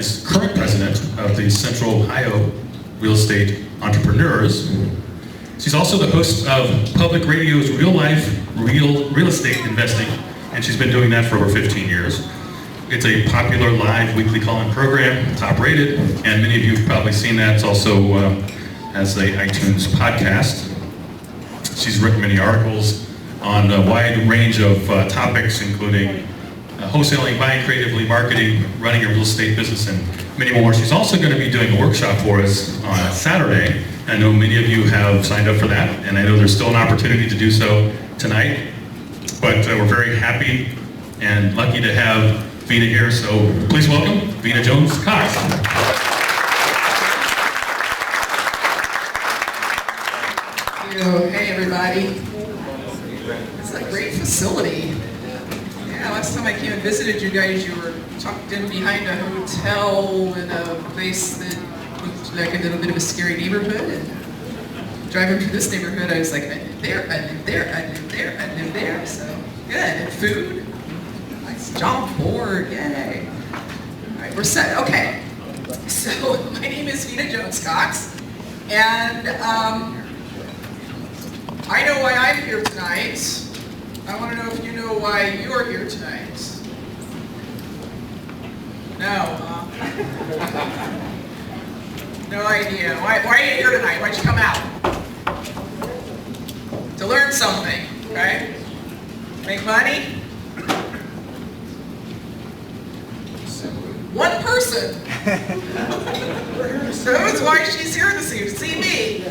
is current president of the Central Ohio Real Estate Entrepreneurs. She's also the host of Public Radio's Real Life Real Estate Investing, and she's been doing that for over 15 years. It's a popular live weekly call-in program, top rated, and many of you have probably seen that. It's also as a iTunes podcast. She's written many articles on a wide range of topics, including wholesaling, buying creatively, marketing, running a real estate business, and many more. She's also going to be doing a workshop for us on Saturday. I know many of you have signed up for that, and I know there's still an opportunity to do so tonight. But we're very happy and lucky to have Vena here, so please welcome Vena Jones-Cox. Hey everybody. It's a great facility. Yeah, last time I came and visited you guys, you were tucked in behind a hotel in a place that looked like a little bit of a scary neighborhood. And driving through this neighborhood, I was like, I live there, I live there, I live there, I live there. So good. And food. Nice job board. Yay. All right, we're set. Okay. So my name is Vena Jones-Cox, and I know why I'm here tonight. I want to know if you know why you're here tonight. No, no idea. Why are you here tonight? Why'd you come out? To learn something, okay? Make money? One person. So that's why she's here this evening. See me.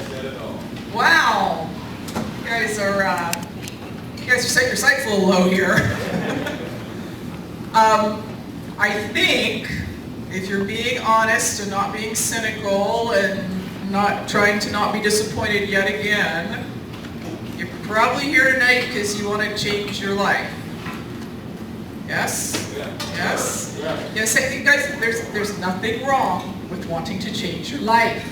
Wow. You guys are setting your sights a little low here. I think if you're being honest and not being cynical and not trying to not be disappointed yet again, you're probably here tonight because you want to change your life. Yes? Yes? Yes, I think guys, there's nothing wrong with wanting to change your life.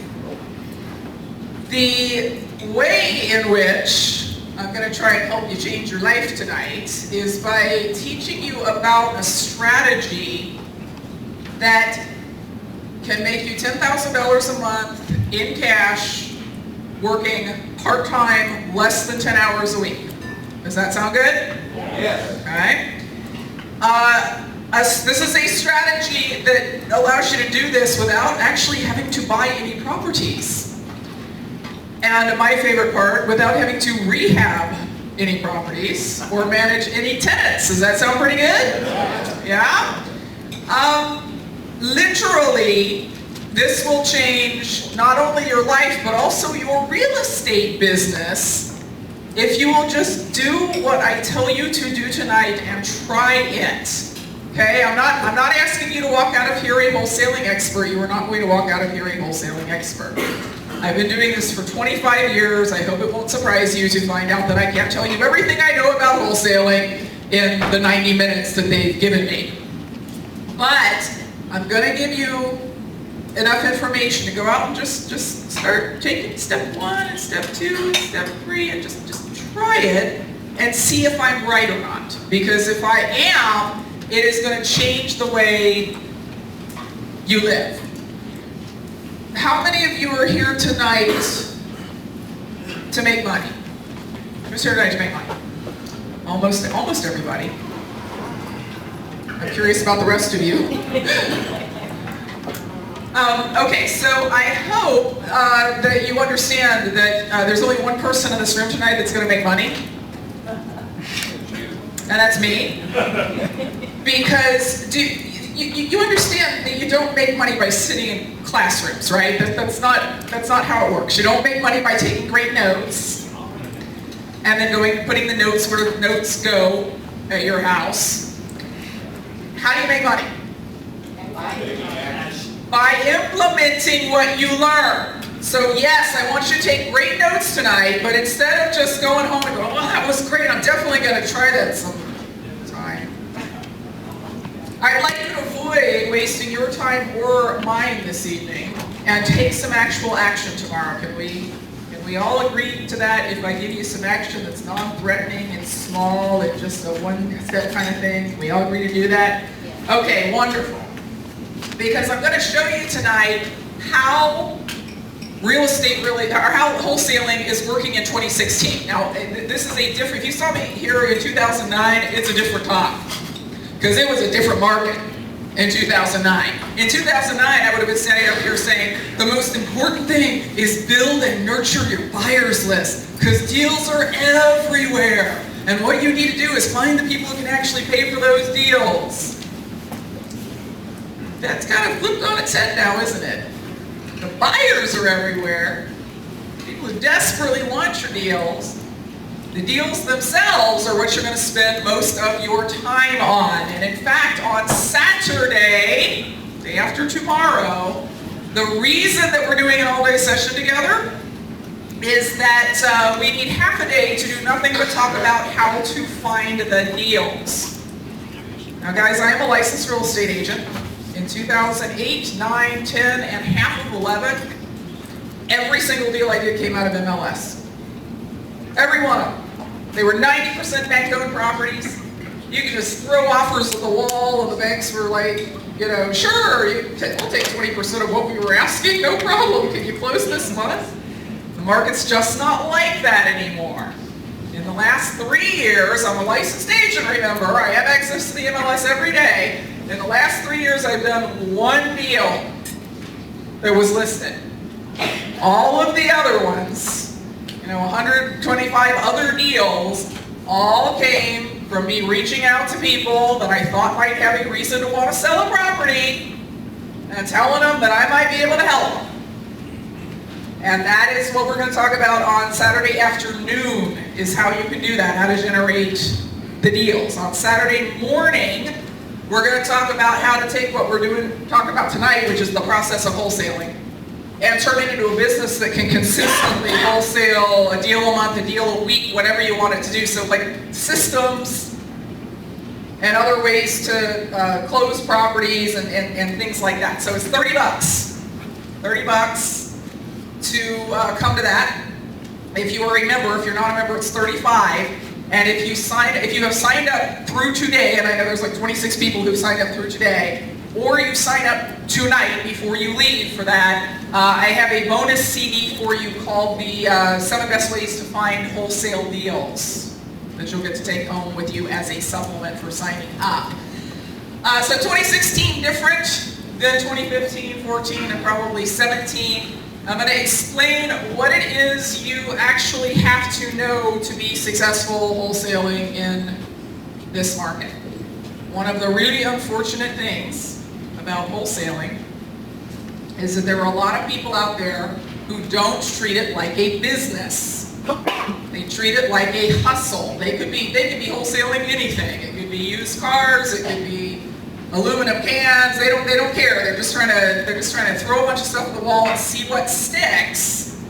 The way in which I'm going to try and help you change your life tonight is by teaching you about a strategy that can make you $10,000 a month in cash, working part-time, less than 10 hours a week. Does that sound good? Yes. All right. This is a strategy that allows you to do this without actually having to buy any properties. And my favorite part, without having to rehab any properties or manage any tenants. Does that sound pretty good? Yeah? Literally, this will change not only your life, but also your real estate business if you will just do what I tell you to do tonight and try it. Okay, I'm not asking you to walk out of here a wholesaling expert. You are not going to walk out of here a wholesaling expert. I've been doing this for 25 years. I hope it won't surprise you to find out that I can't tell you everything I know about wholesaling in the 90 minutes that they've given me. But I'm going to give you enough information to go out and just start taking step 1 and step 2 and step 3 and just try it and see if I'm right or not. Because if I am, it is going to change the way you live. How many of you are here tonight to make money? Who's here tonight to make money? Almost everybody. I'm curious about the rest of you. Okay, so I hope that you understand that there's only one person in this room tonight that's going to make money. And that's me. Because you understand that you don't make money by sitting in classrooms, right? That's not how it works. You don't make money by taking great notes and then putting the notes where the notes go at your house. How do you make money? By implementing what you learn. So yes, I want you to take great notes tonight, but instead of just going home and going, "Oh, that was great, I'm definitely going to try that sometime." I'd like you to avoid wasting your time or mine this evening and take some actual action tomorrow. Can we all agree to that? If I give you some action that's non-threatening and small and just a one-step kind of thing, can we all agree to do that? Okay, wonderful. because I'm going to show you tonight how real estate or how wholesaling is working in 2016. Now, this is a different, if you saw me here in 2009, it's a different time, because it was a different market in 2009. In 2009, I would have been standing up here saying, the most important thing is build and nurture your buyers list, because deals are everywhere. And what you need to do is find the people who can actually pay for those deals. That's kind of flipped on its head now, isn't it? The buyers are everywhere. People who desperately want your deals. The deals themselves are what you're going to spend most of your time on. And in fact, on Saturday, day after tomorrow, the reason that we're doing an all-day session together is that we need half a day to do nothing but talk about how to find the deals. Now guys, I am a licensed real estate agent. In 2008, 9, 10, and half of 11, every single deal I did came out of MLS. Every one of them. They were 90% bank-owned properties. You could just throw offers at the wall, and the banks were like, you know, sure, we'll take 20% of what we were asking, no problem. Can you close this month? The market's just not like that anymore. In the last 3 years, I'm a licensed agent, remember, I have access to the MLS every day. In the last 3 years, I've done one deal that was listed. All of the other ones, you know, 125 other deals, all came from me reaching out to people that I thought might have a reason to want to sell a property and telling them that I might be able to help them. And that is what we're going to talk about on Saturday afternoon, is how you can do that, how to generate the deals. On Saturday morning, we're going to talk about how to take what we're talking about tonight, which is the process of wholesaling, and turn it into a business that can consistently wholesale a deal a month, a deal a week, whatever you want it to do. So like systems and other ways to close properties and things like that. So it's $30. $30 to come to that. If you are a member, if you're not a member, it's $35. And if you have signed up through today, and I know there's like 26 people who signed up through today, or you sign up tonight before you leave for that, I have a bonus CD for you called the 7 Best Ways to Find Wholesale Deals that you'll get to take home with you as a supplement for signing up. So 2016 different than 2015, 14, and probably 17. I'm going to explain what it is you actually have to know to be successful wholesaling in this market. One of the really unfortunate things about wholesaling is that there are a lot of people out there who don't treat it like a business. They treat it like a hustle. They could be wholesaling anything. It could be used cars, it could be aluminum cans. They don't care. They're just trying to throw a bunch of stuff at the wall and see what sticks.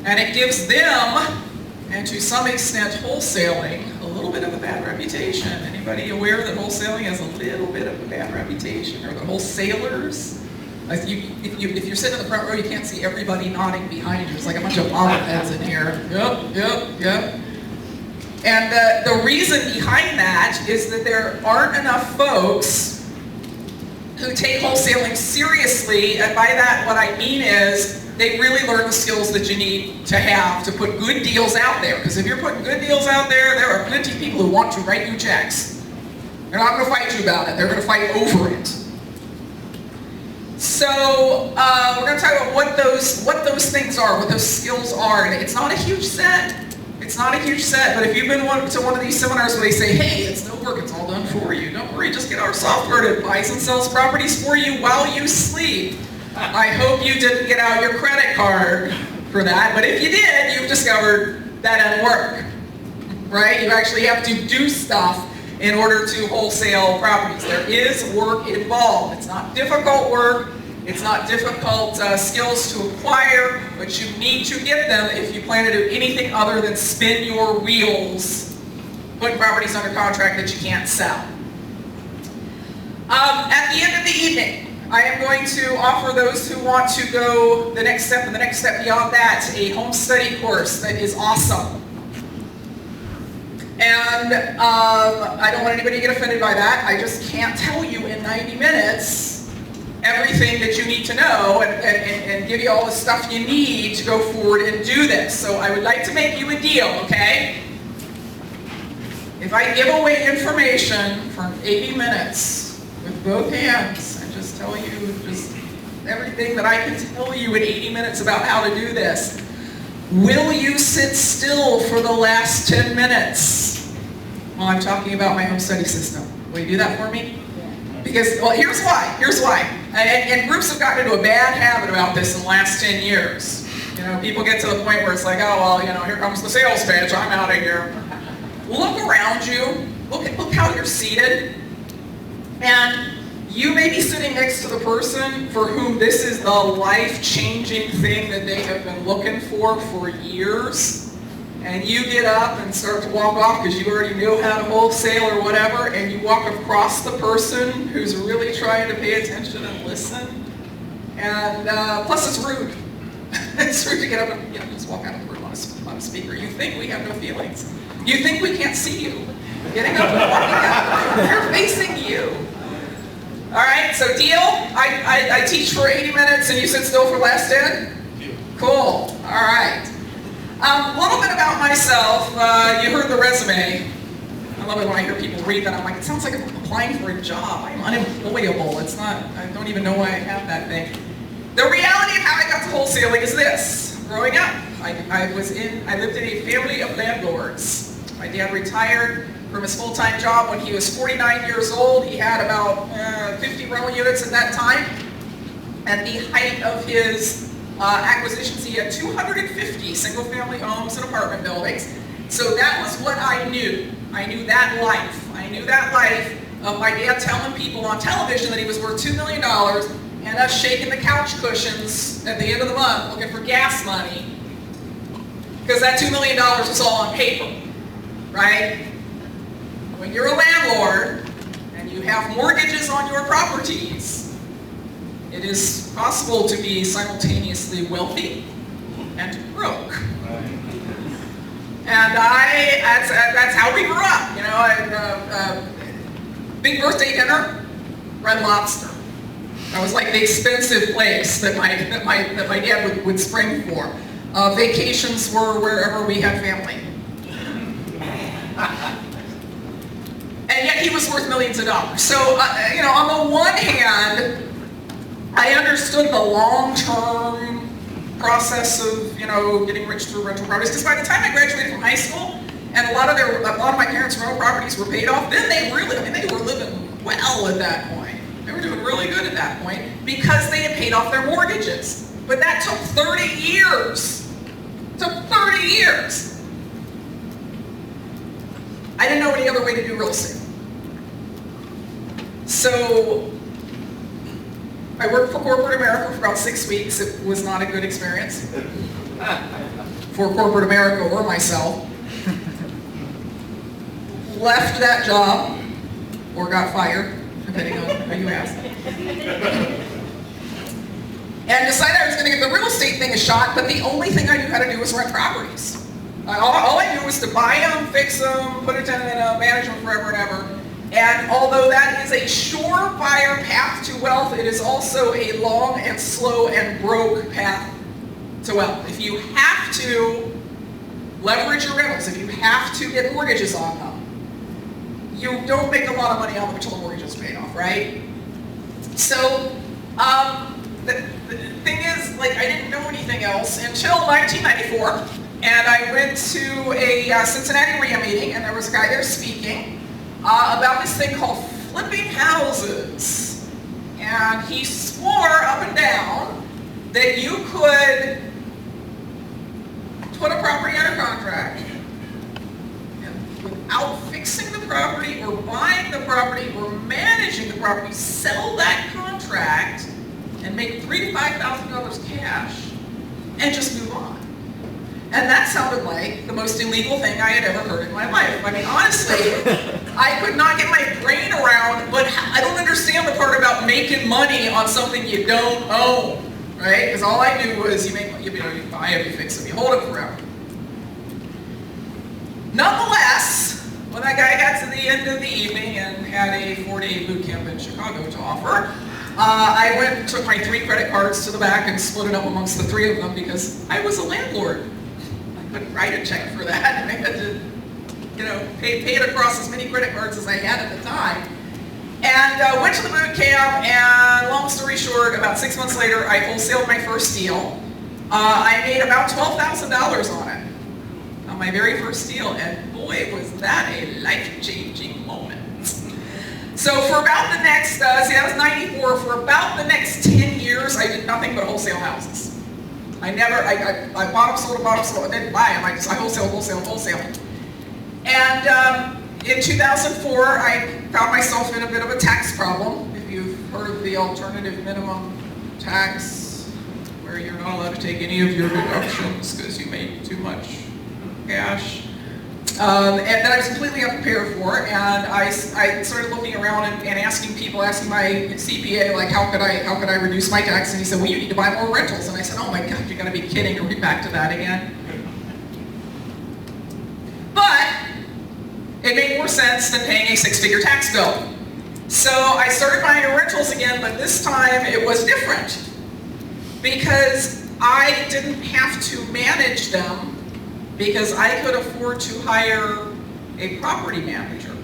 And it gives them, and to some extent wholesaling, a little bit of a bad reputation. Anybody aware that wholesaling has a little bit of a bad reputation? Or the wholesalers? If you're sitting in the front row, you can't see everybody nodding behind you. It's like a bunch of bobbleheads in here. Yep. And the reason behind that is that there aren't enough folks who take wholesaling seriously, and by that what I mean is they really learn the skills that you need to have to put good deals out there. Because if you're putting good deals out there, there are plenty of people who want to write you checks. They're not going to fight you about it. They're going to fight over it. So we're going to talk about what those things are, what those skills are. And it's not a huge set. It's not a huge set, but if you've been to one of these seminars where they say, hey, it's no work, it's all done for you. Don't worry, just get our software that buys and sells properties for you while you sleep. I hope you didn't get out your credit card for that, but if you did, you've discovered that doesn't work, right? You actually have to do stuff in order to wholesale properties. There is work involved. It's not difficult work. It's not difficult skills to acquire, but you need to get them if you plan to do anything other than spin your wheels putting properties under contract that you can't sell. At the end of the evening, I am going to offer those who want to go the next step and the next step beyond that a home study course that is awesome. And I don't want anybody to get offended by that. I just can't tell you in 90 minutes everything that you need to know and give you all the stuff you need to go forward and do this. So I would like to make you a deal, okay? If I give away information for 80 minutes with both hands and just tell you just everything that I can tell you in 80 minutes about how to do this, will you sit still for the last 10 minutes while I'm talking about my home study system? Will you do that for me? Because, well, here's why. And groups have gotten into a bad habit about this in the last 10 years. You know, people get to the point where it's like, oh, well, you know, here comes the sales pitch, I'm out of here. Look around you, look how you're seated, and you may be sitting next to the person for whom this is the life-changing thing that they have been looking for years, and you get up and start to walk off because you already knew how to wholesale or whatever, and you walk across the person who's really trying to pay attention and listen, and plus it's rude. It's rude to get up and just walk out of the room on a speaker. You think we have no feelings. You think we can't see you. Getting up and walking out, they're facing you. All right, so deal? I teach for 80 minutes and you sit still for the last 10? Cool, all right. A little bit about myself. You heard the resume. I love it when I hear people read that. I'm like, it sounds like I'm applying for a job. I'm unemployable. It's not, I don't even know why I have that thing. The reality of how I got to wholesaling is this. Growing up, I lived in a family of landlords. My dad retired from his full-time job when he was 49 years old. He had about 50 rental units at that time. At the height of his acquisitions, he had 250 single-family homes and apartment buildings. So that was what I knew. I knew that life. I knew that life of my dad telling people on television that he was worth $2 million and us shaking the couch cushions at the end of the month looking for gas money because that $2 million was all on paper, right? When you're a landlord and you have mortgages on your properties, it is possible to be simultaneously wealthy and broke. And that's how we grew up. You know, big birthday dinner, Red Lobster. That was like the expensive place that my dad would spring for. Vacations were wherever we had family. And yet he was worth millions of dollars. So, you know, on the one hand, I understood the long-term process of, you know, getting rich through rental properties. Because by the time I graduated from high school, and a lot of my parents' rental properties were paid off, then they were living well at that point. They were doing really good at that point because they had paid off their mortgages. But that took 30 years. It took 30 years. I didn't know any other way to do real estate. So I worked for corporate America for about 6 weeks. It was not a good experience for corporate America or myself. Left that job or got fired, depending on who you ask. And decided I was going to give the real estate thing a shot, but the only thing I knew how to do was rent properties. All I knew was to buy them, fix them, put a tenant in them, manage them forever and ever. And although that is a surefire path to wealth, it is also a long and slow and broke path to wealth. If you have to leverage your rentals, if you have to get mortgages on them, you don't make a lot of money on them until the mortgage is paid off, right? So the thing is, like, I didn't know anything else until 1994, and I went to a Cincinnati RIA meeting, and there was a guy there speaking about this thing called flipping houses. And he swore up and down that you could put a property under contract and without fixing the property or buying the property or managing the property, sell that contract and make $3,000 to $5,000 cash and just move on. And that sounded like the most illegal thing I had ever heard in my life. I mean, honestly, I could not get my brain around, but I don't understand the part about making money on something you don't own, right? Because all I knew was you buy it, you fix it, you hold it forever. Nonetheless, when that guy got to the end of the evening and had a 4-day boot camp in Chicago to offer, I went and took my 3 credit cards to the back and split it up amongst the 3 of them because I was a landlord. I couldn't write a check for that. I had to, pay it across as many credit cards as I had at the time. And went to the boot camp, and long story short, about 6 months later, I wholesaled my first deal. I made about $12,000 on it, on my very first deal, and boy, was that a life-changing moment. So for about the next, that was 94, for about the next 10 years, I did nothing but wholesale houses. I bought them, sold, I didn't buy them, I wholesale. And in 2004, I found myself in a bit of a tax problem. If you've heard of the alternative minimum tax, where you're not allowed to take any of your deductions because you made too much cash. And that I was completely unprepared for, and I started looking around and asking my CPA, like, how could I reduce my tax? And he said, well, you need to buy more rentals. And I said, oh my God, you gotta be kidding, are we back to that again? But it made more sense than paying a 6-figure tax bill. So I started buying rentals again, but this time it was different because I didn't have to manage them because I could afford to hire a property manager.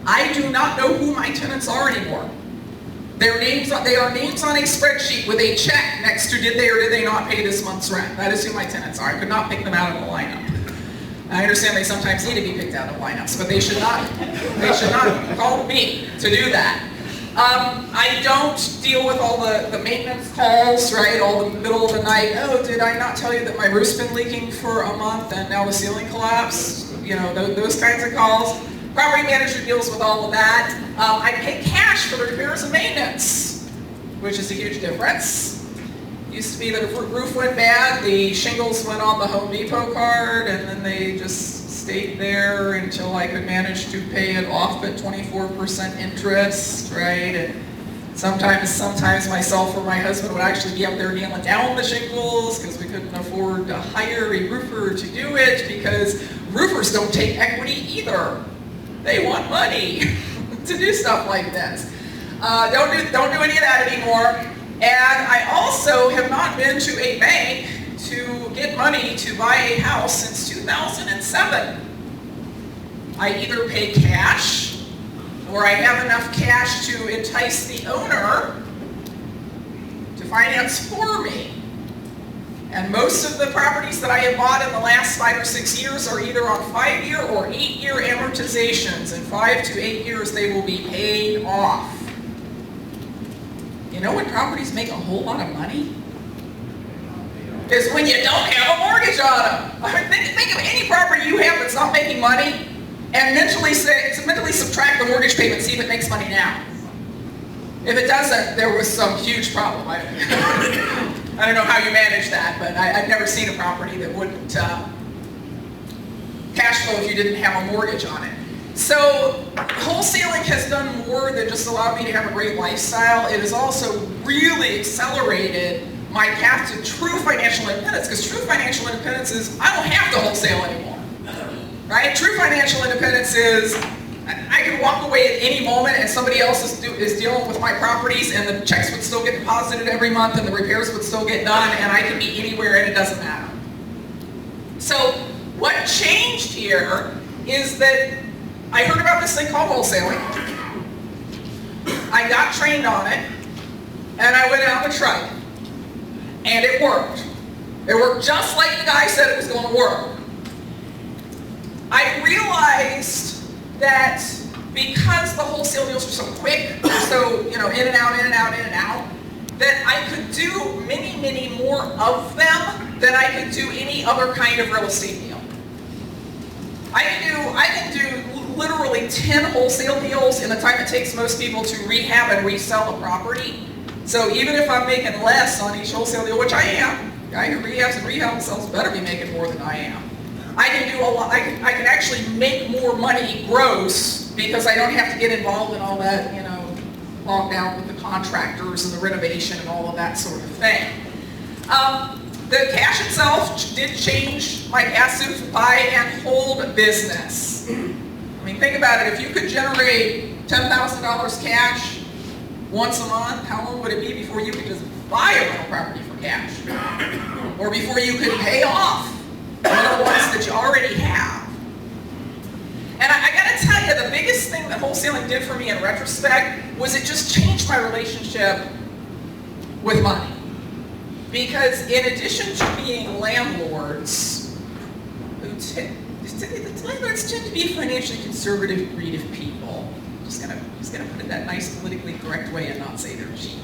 I do not know who my tenants are anymore. They are names on a spreadsheet with a check next to did they or did they not pay this month's rent. That is who my tenants are. I could not pick them out of the lineup. I understand they sometimes need to be picked out of lineups, but they should not call me to do that. I don't deal with all the maintenance calls, right? All the middle of the night, oh, did I not tell you that my roof's been leaking for a month and now the ceiling collapsed? Those kinds of calls. Property manager deals with all of that. I pay cash for the repairs and maintenance, which is a huge difference. Used to be that if the roof went bad, the shingles went on the Home Depot card, and then they just stayed there until I could manage to pay it off at 24% interest, right? And sometimes myself or my husband would actually be up there nailing down the shingles because we couldn't afford to hire a roofer to do it because roofers don't take equity either. They want money to do stuff like this. Don't do any of that anymore. And I also have not been to a bank to get money to buy a house since 2007. I either pay cash or I have enough cash to entice the owner to finance for me. And most of the properties that I have bought in the last 5 or 6 years are either on 5-year or 8-year amortizations. In 5 to 8 years, they will be paid off. You know when properties make a whole lot of money? Is when you don't have a mortgage on them. I mean, think of any property you have that's not making money and mentally subtract the mortgage payment, see if it makes money now. If it doesn't, there was some huge problem. I don't know how you manage that, but I've never seen a property that wouldn't cash flow if you didn't have a mortgage on it. So wholesaling has done more than just allow me to have a great lifestyle. It has also really accelerated my path to true financial independence, because true financial independence is I don't have to wholesale anymore, right? True financial independence is I can walk away at any moment and somebody else is dealing with my properties and the checks would still get deposited every month and the repairs would still get done and I can be anywhere and it doesn't matter. So what changed here is that I heard about this thing called wholesaling. I got trained on it, and I went out and tried it. And it worked. It worked just like the guy said it was going to work. I realized that because the wholesale deals were so quick, so in and out, that I could do many, many more of them than I could do any other kind of real estate deal. I can do literally 10 wholesale deals in the time it takes most people to rehab and resell a property. So even if I'm making less on each wholesale deal, which I am, the guy who rehabs and rehab sells better be making more than I am. I can do a lot. I can actually make more money gross because I don't have to get involved in all that, bogged down with the contractors and the renovation and all of that sort of thing. The cash itself did change my passive buy and hold business. I mean, think about it. If you could generate $10,000 cash once a month, how long would it be before you could just buy a rental property for cash? Or before you could pay off one of the ones that you already have? And I gotta tell you, the biggest thing that wholesaling did for me in retrospect was it just changed my relationship with money. Because in addition to being landlords, landlords tend to be financially conservative breed of people. Just gonna put it that nice politically correct way and not say they're cheap.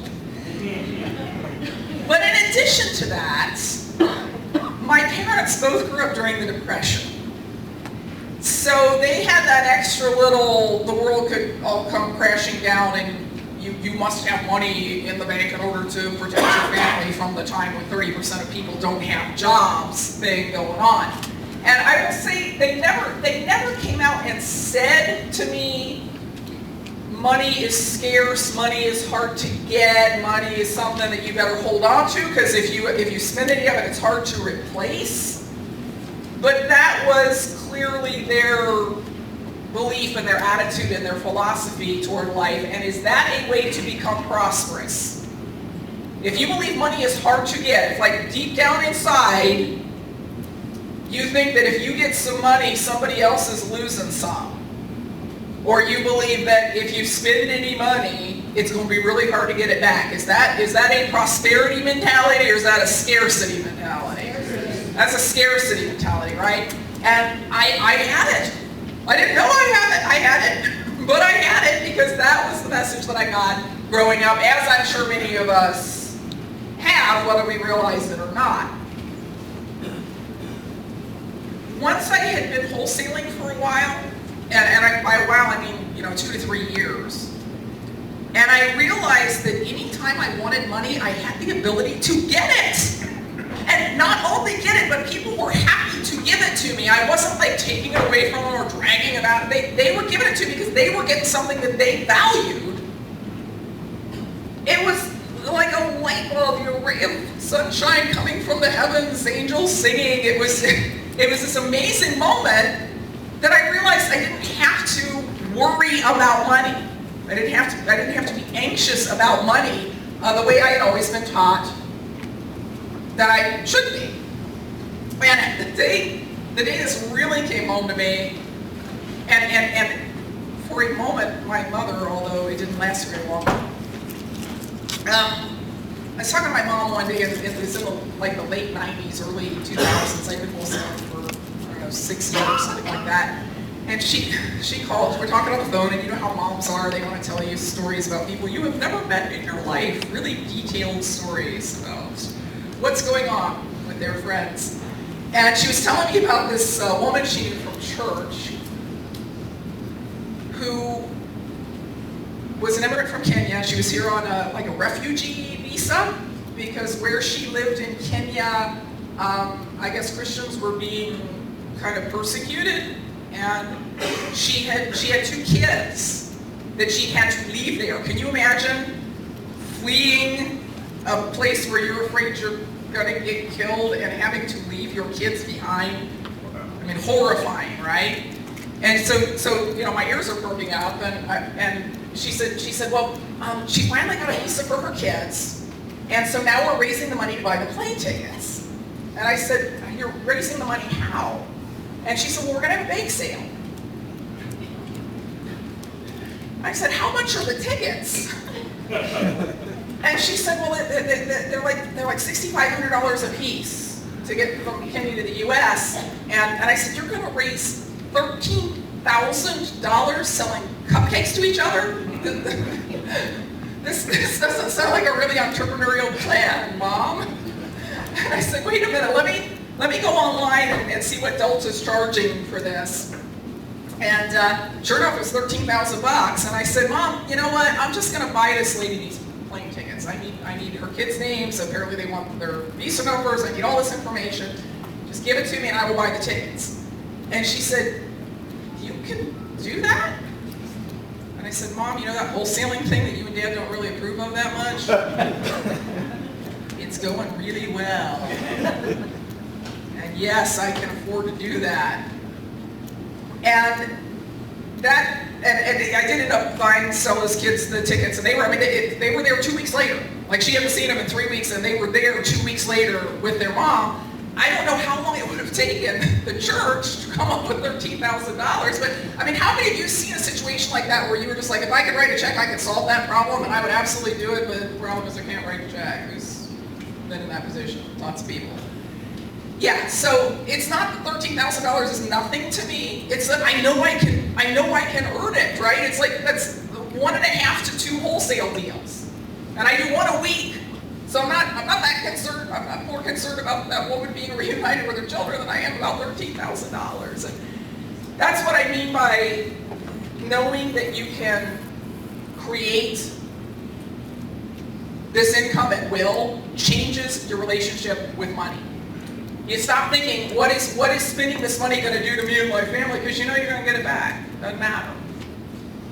But in addition to that, my parents both grew up during the Depression. So they had that extra little, the world could all come crashing down and you must have money in the bank in order to protect your family from the time when 30% of people don't have jobs thing going on. And I will say they never came out and said to me, money is scarce, money is hard to get, money is something that you better hold on to, because if you spend any of it, it's hard to replace. But that was clearly their belief and their attitude and their philosophy toward life. And is that a way to become prosperous? If you believe money is hard to get, if like deep down inside, you think that if you get some money, somebody else is losing some. Or you believe that if you spend any money, it's going to be really hard to get it back. Is that a prosperity mentality, or is that a scarcity mentality? That's a scarcity mentality, right? And I had it. I didn't know I had it, but I had it because that was the message that I got growing up, as I'm sure many of us have, whether we realize it or not. Once I had been wholesaling for a while, and by a while I mean 2 to 3 years, and I realized that any time I wanted money, I had the ability to get it. And not only get it, but people were happy to give it to me. I wasn't like taking it away from them or dragging it out. They were giving it to me because they were getting something that they valued. It was like a light bulb, a ray of sunshine coming from the heavens, angels singing. It was this amazing moment that I realized I didn't have to worry about money. I didn't have to be anxious about money the way I had always been taught that I should be. And the day this really came home to me, and for a moment, my mother, although it didn't last very long, I was talking to my mom one day, and it was in the late 90s, early 2000s. I've been wholesaling for 6 years or something like that. And she called, we're talking on the phone, and you know how moms are, they want to tell you stories about people you have never met in your life, really detailed stories about what's going on with their friends. And she was telling me about this woman she knew from church who was an immigrant from Kenya. She was here on a refugee visa because where she lived in Kenya, I guess Christians were being kind of persecuted, and she had 2 kids that she had to leave there. Can you imagine fleeing a place where you're afraid you're going to get killed and having to leave your kids behind? I mean, horrifying, right? And so my ears are perking up, and she said, well, she finally got a visa for her kids, and so now we're raising the money to buy the plane tickets. And I said, you're raising the money how? And she said, well, we're going to have a bake sale. I said, how much are the tickets? And she said, well, they're like $6,500 a piece to get from Kenya to the U.S. And I said, you're going to raise $13,000 selling cupcakes to each other? This doesn't sound like a really entrepreneurial plan, Mom. And I said, wait a minute, let me go online and see what Delta's charging for this. And sure enough, it was $13,000 bucks. And I said, Mom, you know what? I'm just going to buy this lady these plane tickets. I need her kids' names. Apparently they want their visa numbers. I need all this information. Just give it to me and I will buy the tickets. And she said, you can do that? And I said, Mom, you know that wholesaling thing that you and Dad don't really approve of that much? It's going really well. And yes, I can afford to do that. And and I did end up buying Stella's kids the tickets, and they were there 2 weeks later. Like, she hadn't seen them in 3 weeks, and they were there 2 weeks later with their mom. I don't know how long it would have taken the church to come up with $13,000, but I mean, how many of you seen a situation like that where you were just like, if I could write a check, I could solve that problem, and I would absolutely do it, but the problem is I can't write a check. Who's been in that position? Lots of people. Yeah, so it's not that $13,000 is nothing to me. It's that I know I can earn it, right? It's like that's 1.5 to 2 wholesale deals, and I do 1 a week. So I'm not that concerned. I'm more concerned about that woman being reunited with her children than I am about $13,000. And that's what I mean by knowing that you can create this income at will changes your relationship with money. You stop thinking, what is spending this money going to do to me and my family? Because you know you're going to get it back. Doesn't matter.